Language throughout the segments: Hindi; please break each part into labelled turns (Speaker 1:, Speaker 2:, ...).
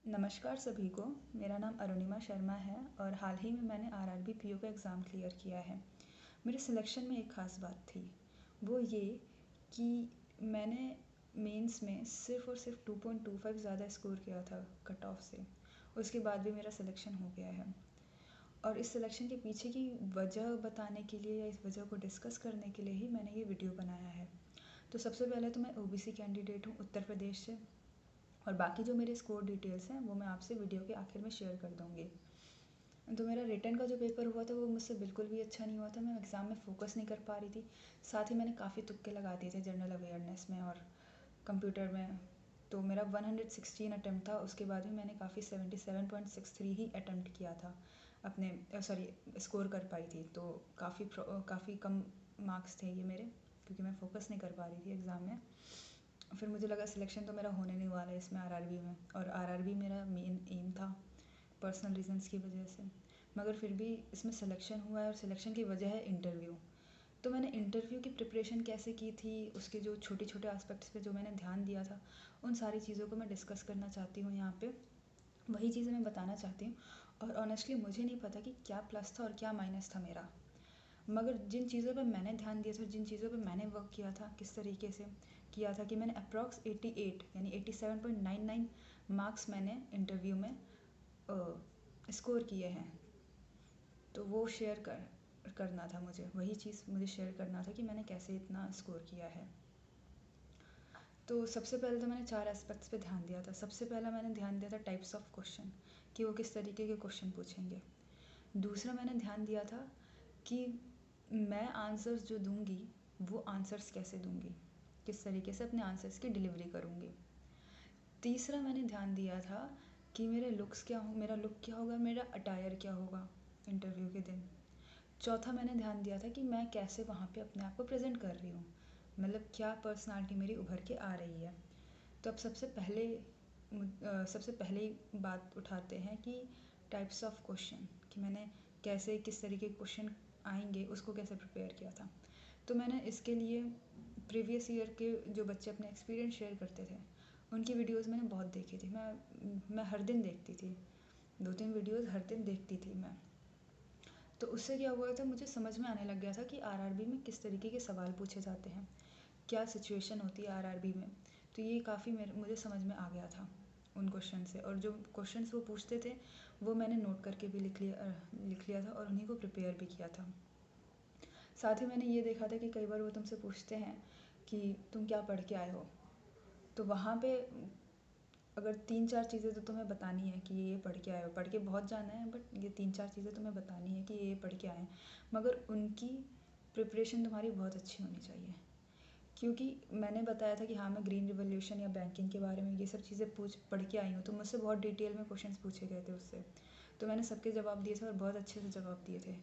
Speaker 1: नमस्कार सभी को। मेरा नाम अरुणिमा शर्मा है और हाल ही में मैंने आरआरबी पीओ का एग्ज़ाम क्लियर किया है। मेरे सिलेक्शन में एक ख़ास बात थी, वो ये कि मैंने मेंस में सिर्फ़ और सिर्फ 2.25 ज़्यादा स्कोर किया था कट ऑफ से। उसके बाद भी मेरा सिलेक्शन हो गया है और इस सिलेक्शन के पीछे की वजह बताने के लिए या इस वजह को डिस्कस करने के लिए ही मैंने ये वीडियो बनाया है। तो सबसे पहले तो मैं ओबीसी कैंडिडेट हूँ उत्तर प्रदेश से, और बाकी जो मेरे स्कोर डिटेल्स हैं वो मैं आपसे वीडियो के आखिर में शेयर कर दूँगी। तो मेरा रिटन का जो पेपर हुआ था वो मुझसे बिल्कुल भी अच्छा नहीं हुआ था। मैं एग्ज़ाम में फ़ोकस नहीं कर पा रही थी। साथ ही मैंने काफ़ी तुक्के लगा दिए थे जनरल अवेयरनेस में और कंप्यूटर में। तो मेरा 116 अटैम्प्ट था, उसके बाद भी मैंने काफ़ी 77.63 ही अटैम्प्ट किया था अपने स्कोर कर पाई थी। तो काफ़ी कम मार्क्स थे ये मेरे, क्योंकि मैं फ़ोकस नहीं कर पा रही थी एग्ज़ाम में। फिर मुझे लगा सिलेक्शन तो मेरा होने नहीं वाला है इसमें आरआरबी में, और आरआरबी मेरा मेन एम था पर्सनल रीजंस की वजह से। मगर फिर भी इसमें सिलेक्शन हुआ है और सिलेक्शन की वजह है इंटरव्यू। तो मैंने इंटरव्यू की प्रिपरेशन कैसे की थी, उसके जो छोटे छोटे एस्पेक्ट्स पे जो मैंने ध्यान दिया था, उन सारी चीज़ों को मैं डिस्कस करना चाहती हूँ यहाँ पे। वही चीज़ें मैं बताना चाहती हूँ। और ऑनेस्टली मुझे नहीं पता कि क्या प्लस था और क्या माइनस था मेरा, मगर जिन चीज़ों पर मैंने ध्यान दिया था, जिन चीज़ों पर मैंने वर्क किया था, किस तरीके से किया था कि मैंने अप्रॉक्स 88 यानी 87.99 मार्क्स मैंने इंटरव्यू में स्कोर किए हैं। तो वो करना था मुझे, वही चीज़ मुझे शेयर करना था कि मैंने कैसे इतना स्कोर किया है। तो सबसे पहले तो मैंने 4 एस्पेक्ट्स पे ध्यान दिया था। सबसे पहला मैंने ध्यान दिया था टाइप्स ऑफ क्वेश्चन, कि वो किस तरीके के क्वेश्चन पूछेंगे। दूसरा मैंने ध्यान दिया था कि मैं आंसर्स जो दूंगी वो आंसर्स कैसे दूंगी, किस तरीके से अपने आंसर्स की डिलीवरी करूंगी। तीसरा मैंने ध्यान दिया था कि मेरा लुक क्या होगा, मेरा अटायर क्या होगा इंटरव्यू के दिन। चौथा मैंने ध्यान दिया था कि मैं कैसे वहाँ पे अपने आप को प्रेजेंट कर रही हूँ, मतलब क्या पर्सनालिटी मेरी उभर के आ रही है। तो अब सबसे पहले बात उठाते हैं कि टाइप्स ऑफ क्वेश्चन, कि मैंने कैसे किस तरीके के क्वेश्चन आएंगे उसको कैसे प्रिपेयर किया था। तो मैंने इसके लिए प्रीवियस ईयर के जो बच्चे अपने एक्सपीरियंस शेयर करते थे उनकी वीडियोस मैंने बहुत देखी थी। मैं हर दिन देखती थी, 2-3 वीडियोस हर दिन देखती थी मैं। तो उससे क्या हुआ था, मुझे समझ में आने लग गया था कि आरआरबी में किस तरीके के सवाल पूछे जाते हैं, क्या सिचुएशन होती है आरआरबी में। तो ये काफ़ी मुझे समझ में आ गया था उन क्वेश्चन से, और जो क्वेश्चंस वो पूछते थे वो मैंने नोट करके भी लिख लिया था और उन्हीं को प्रिपेयर भी किया था। साथ ही मैंने ये देखा था कि कई बार वो तुमसे पूछते हैं कि तुम क्या पढ़ के आए हो, तो वहाँ पे अगर 3-4 चीज़ें तो तुम्हें बतानी है कि ये पढ़ के आए हो, पढ़ के बहुत जाना है, बट ये 3-4 चीज़ें तुम्हें बतानी है कि ये पढ़ के आए हैं। मगर उनकी प्रिपरेशन तुम्हारी बहुत अच्छी होनी चाहिए, क्योंकि मैंने बताया था कि हाँ मैं ग्रीन रिवॉल्यूशन या बैंकिंग के बारे में ये सब चीज़ें पढ़ के आई हूँ, तो मुझसे बहुत डिटेल में क्वेश्चंस पूछे गए थे उससे। तो मैंने सबके जवाब दिए थे और बहुत अच्छे से जवाब दिए थे।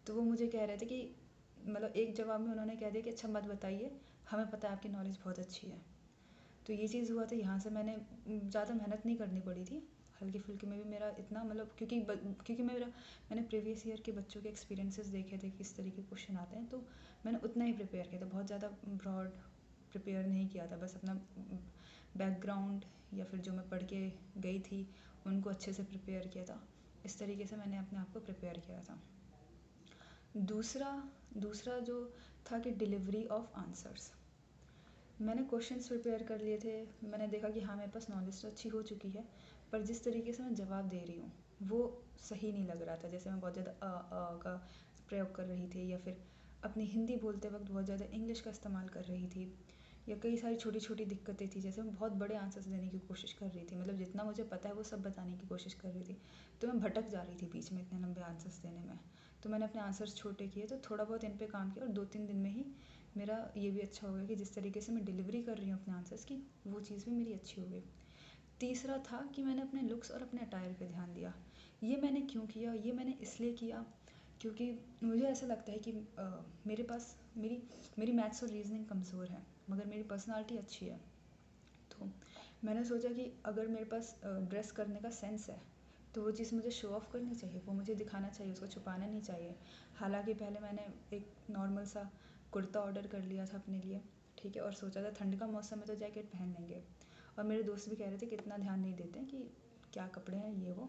Speaker 1: तो वो मुझे कह रहे थे कि मतलब एक जवाब में उन्होंने कह दिया कि अच्छा मत बताइए, हमें पता है आपकी नॉलेज बहुत अच्छी है। तो ये चीज़ हुआ था, यहाँ से मैंने ज़्यादा मेहनत नहीं करनी पड़ी थी, हल्की फुल्की में भी मेरा इतना मतलब क्योंकि मैंने प्रीवियस ईयर के बच्चों के एक्सपीरियंसेस देखे थे किस तरीके के क्वेश्चन आते हैं, तो मैंने उतना ही प्रिपेयर किया था, बहुत ज़्यादा ब्रॉड प्रिपेयर नहीं किया था। बस अपना बैकग्राउंड या फिर जो मैं पढ़ के गई थी उनको अच्छे से प्रिपेयर किया था। इस तरीके से मैंने अपने आप को प्रिपेयर किया था। दूसरा जो था कि डिलीवरी ऑफ आंसर्स, मैंने क्वेश्चंस प्रिपेयर कर लिए थे। मैंने देखा कि हाँ मेरे पास नॉलेज तो अच्छी हो चुकी है, पर जिस तरीके से मैं जवाब दे रही हूँ वो सही नहीं लग रहा था। जैसे मैं बहुत ज़्यादा का प्रयोग कर रही थी, या फिर अपनी हिंदी बोलते वक्त बहुत ज़्यादा इंग्लिश का इस्तेमाल कर रही थी, या कई सारी छोटी छोटी दिक्कतें थी। जैसे मैं बहुत बड़े आंसर्स देने की कोशिश कर रही थी, मतलब जितना मुझे पता है वो सब बताने की कोशिश कर रही थी, तो मैं भटक जा रही थी बीच में इतने लंबे आंसर्स देने में। तो मैंने अपने आंसर्स छोटे किए, तो थोड़ा बहुत इन पे काम किया और 2-3 दिन में ही मेरा ये भी अच्छा हो गया कि जिस तरीके से मैं डिलीवरी कर रही हूँ अपने आंसर्स की, वो चीज़ भी मेरी अच्छी हो गई। तीसरा था कि मैंने अपने लुक्स और अपने अटायर पे ध्यान दिया। ये मैंने क्यों किया, ये मैंने इसलिए किया क्योंकि मुझे ऐसा लगता है कि मेरे पास मेरी मैथ्स और रीजनिंग कमज़ोर है, मगर मेरी पर्सनालिटी अच्छी है। तो मैंने सोचा कि अगर मेरे पास ड्रेस करने का सेंस है तो वो चीज़ मुझे शो ऑफ़ करनी चाहिए, वो मुझे दिखाना चाहिए, उसको छुपाना नहीं चाहिए। हालांकि पहले मैंने एक नॉर्मल सा कुर्ता ऑर्डर कर लिया था अपने लिए, ठीक है, और सोचा था ठंड का मौसम है तो जैकेट पहन लेंगे। और मेरे दोस्त भी कह रहे थे कि इतना ध्यान नहीं देते हैं कि क्या कपड़े हैं ये वो,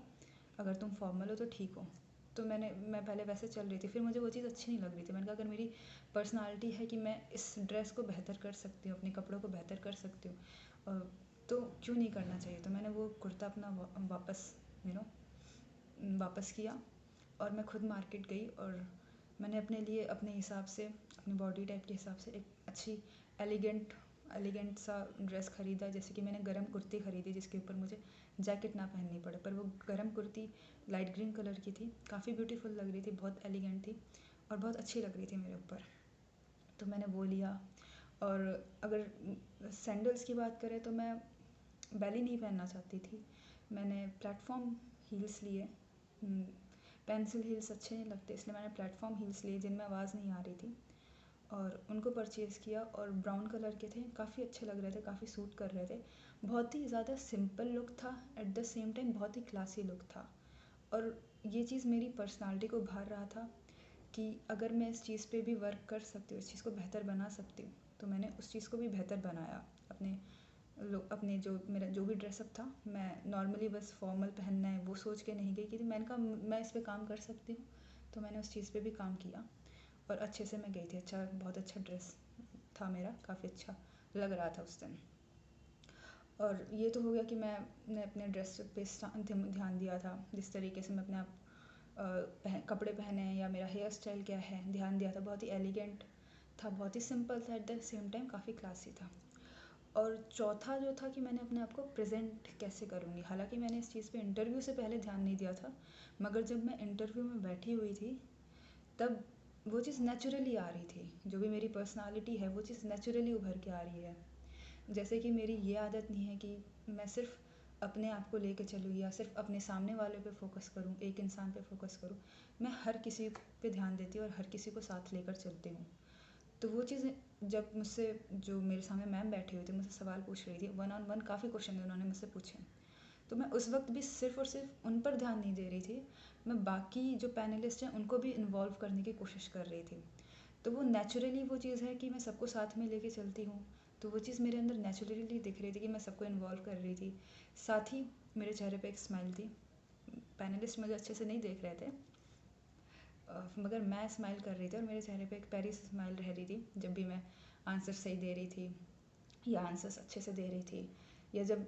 Speaker 1: अगर तुम फॉर्मल हो तो ठीक हो। तो मैं पहले वैसे चल रही थी, फिर मुझे वो चीज़ अच्छी नहीं लग रही थी। मैंने कहा अगर मेरी पर्सनालिटी है कि मैं इस ड्रेस को बेहतर कर सकती हूँ, अपने कपड़ों को बेहतर कर सकती हूँ, तो क्यों नहीं करना चाहिए। तो मैंने वो कुर्ता अपना वापस वापस किया और मैं खुद मार्केट गई और मैंने अपने लिए अपने हिसाब से, अपनी बॉडी टाइप के हिसाब से एक अच्छी एलिगेंट सा ड्रेस ख़रीदा। जैसे कि मैंने गरम कुर्ती ख़रीदी जिसके ऊपर मुझे जैकेट ना पहननी पड़े, पर वो गरम कुर्ती लाइट ग्रीन कलर की थी, काफ़ी ब्यूटीफुल लग रही थी, बहुत एलिगेंट थी और बहुत अच्छी लग रही थी मेरे ऊपर। तो मैंने वो लिया। और अगर सैंडल्स की बात करें तो मैं बैली नहीं पहनना चाहती थी। मैंने प्लेटफॉर्म हील्स लिए, पेंसिल हील्स अच्छे नहीं लगते, इसलिए मैंने प्लेटफॉर्म हील्स लिए जिनमें आवाज़ नहीं आ रही थी और उनको परचेज़ किया। और ब्राउन कलर के थे, काफ़ी अच्छे लग रहे थे, काफ़ी सूट कर रहे थे। बहुत ही ज़्यादा सिंपल लुक था, एट द सेम टाइम बहुत ही क्लासी लुक था। और ये चीज़ मेरी पर्सनालिटी को उभार रहा था कि अगर मैं इस चीज़ पे भी वर्क कर सकती हूँ, इस चीज़ को बेहतर बना सकती हूँ, तो मैंने उस चीज़ को भी बेहतर बनाया। अपने जो मेरा जो भी ड्रेसअप था, मैं नॉर्मली बस फॉर्मल पहनना है वो सोच के नहीं गई कि मैंने कहा मैं इस पे काम कर सकती हूँ, तो मैंने उस चीज़ पे भी काम किया और अच्छे से मैं गई थी। बहुत अच्छा ड्रेस था मेरा, काफ़ी अच्छा लग रहा था उस दिन। और ये तो हो गया कि मैंने अपने ड्रेस पे ध्यान दिया था, जिस तरीके से मैं अपने आप कपड़े पहने हैं या मेरा हेयर स्टाइल क्या है, ध्यान दिया था। बहुत ही एलिगेंट था, बहुत ही सिंपल था, एट द सेम टाइम काफ़ी क्लासी था। और चौथा जो था कि मैंने अपने आप को प्रेजेंट कैसे करूँगी। हालांकि मैंने इस चीज़ पे इंटरव्यू से पहले ध्यान नहीं दिया था, मगर जब मैं इंटरव्यू में बैठी हुई थी तब वो चीज़ नेचुरली आ रही थी। जो भी मेरी पर्सनालिटी है वो चीज़ नेचुरली उभर के आ रही है। जैसे कि मेरी ये आदत नहीं है कि मैं सिर्फ अपने आप को लेके चलूँ या सिर्फ अपने सामने वाले पे फोकस करूँ, एक इंसान पे फोकस करूँ। मैं हर किसी पे ध्यान देती हूँ और हर किसी को साथ लेकर चलती हूँ। तो वो चीज़ जब मुझसे, जो मेरे सामने मैम बैठी हुई थी, मुझसे सवाल पूछ रही थी, 1 on 1 काफ़ी क्वेश्चन उन्होंने मुझसे पूछे, तो मैं उस वक्त भी सिर्फ और सिर्फ उन पर ध्यान नहीं दे रही थी, मैं बाकी जो पैनलिस्ट हैं उनको भी इन्वॉल्व करने की कोशिश कर रही थी। तो वो नेचुरली वो चीज़ है कि मैं सबको साथ में लेके चलती हूँ, तो वो चीज़ मेरे अंदर नेचुरली दिख रही थी कि मैं सबको इन्वॉल्व कर रही थी। साथ ही मेरे चेहरे पे एक स्माइल थी। पैनलिस्ट मुझे अच्छे से नहीं देख रहे थे, मगर मैं स्माइल कर रही थी और मेरे चेहरे पे एक प्यारी सी स्माइल रह रही थी जब भी मैं आंसर सही दे रही थी या आंसर्स अच्छे से दे रही थी। या जब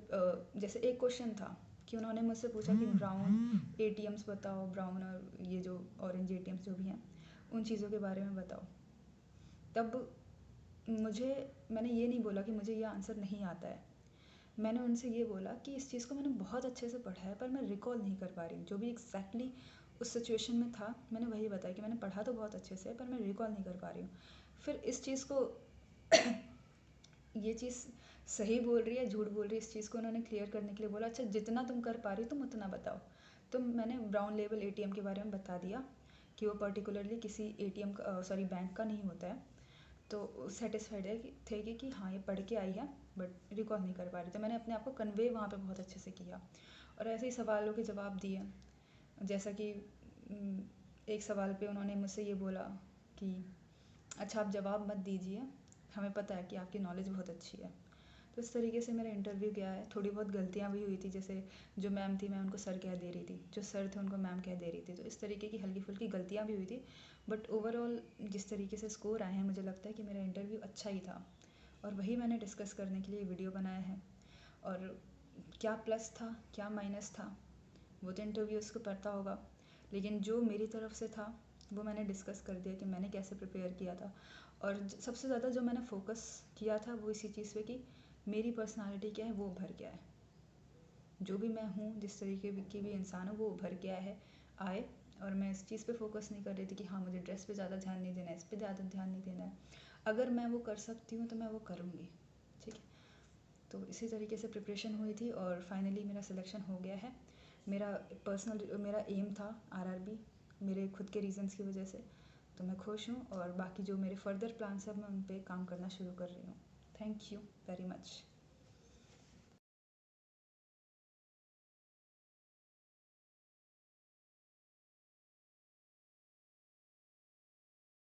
Speaker 1: जैसे एक क्वेश्चन था कि उन्होंने मुझसे पूछा कि ब्राउन एटीएम्स बताओ, ब्राउन और ये जो ऑरेंज एटीएम्स जो भी हैं उन चीज़ों के बारे में बताओ। तब मैंने ये नहीं बोला कि मुझे ये आंसर नहीं आता है, मैंने उनसे ये बोला कि इस चीज़ को मैंने बहुत अच्छे से पढ़ा है पर मैं रिकॉल नहीं कर पा रही हूँ। जो भी एग्जैक्टली उस सिचुएशन में था मैंने वही बताया कि मैंने पढ़ा तो बहुत अच्छे से पर मैं रिकॉल नहीं कर पा रही हूँ। फिर इस चीज़ को ये चीज़ सही बोल रही है झूठ बोल रही है, इस चीज़ को उन्होंने क्लियर करने के लिए बोला, अच्छा जितना तुम कर पा रही हो तुम उतना बताओ। तो मैंने ब्राउन लेबल एटीएम के बारे में बता दिया कि वो पर्टिकुलरली किसी एटीएम का बैंक का नहीं होता है। तो सेटिस्फाइड है थे कि हाँ ये पढ़ के आई है बट रिकॉल नहीं कर पा रही। तो मैंने अपने आप को कन्वे वहाँ पे बहुत अच्छे से किया और ऐसे ही सवालों के जवाब दिए। जैसा कि एक सवाल पे उन्होंने मुझसे ये बोला कि अच्छा आप जवाब मत दीजिए, हमें पता है कि आपकी नॉलेज बहुत अच्छी है। तो इस तरीके से मेरा इंटरव्यू गया है। थोड़ी बहुत गलतियाँ भी हुई थी, जैसे जो मैम थी मैं उनको सर कह दे रही थी, जो सर थे उनको मैम कह दे रही थी, तो इस तरीके की हल्की फुल्की गलतियाँ भी हुई थी। बट ओवरऑल जिस तरीके से स्कोर आए हैं मुझे लगता है कि मेरा इंटरव्यू अच्छा ही था और वही मैंने डिस्कस करने के लिए वीडियो बनाया है। और क्या प्लस था क्या माइनस था वो तो इंटरव्यूज़ को पता होगा, लेकिन जो मेरी तरफ से था वो मैंने डिस्कस कर दिया कि मैंने कैसे प्रिपेयर किया था। और सबसे ज़्यादा जो मैंने फोकस किया था वो इसी चीज़ पे कि मेरी पर्सनालिटी क्या है वो उभर गया है, जो भी मैं हूँ जिस तरीके की भी इंसान हूँ वो उभर गया है आए। और मैं इस चीज़ पे फोकस नहीं कर रही थी कि हाँ मुझे ड्रेस पे ज़्यादा ध्यान नहीं देना है, इस पे ज़्यादा ध्यान नहीं देना है। अगर मैं वो कर सकती हूँ तो मैं वो करूँगी, ठीक है। तो इसी तरीके से प्रिपरेशन हुई थी और फाइनली मेरा सिलेक्शन हो गया है। मेरा एम था आरआरबी, मेरे खुद के रीज़न्स की वजह से, तो मैं खुश हूँ और बाकी जो मेरे फर्दर प्लान्स हैं मैं उन पे काम करना शुरू कर रही हूँ। Thank you very much.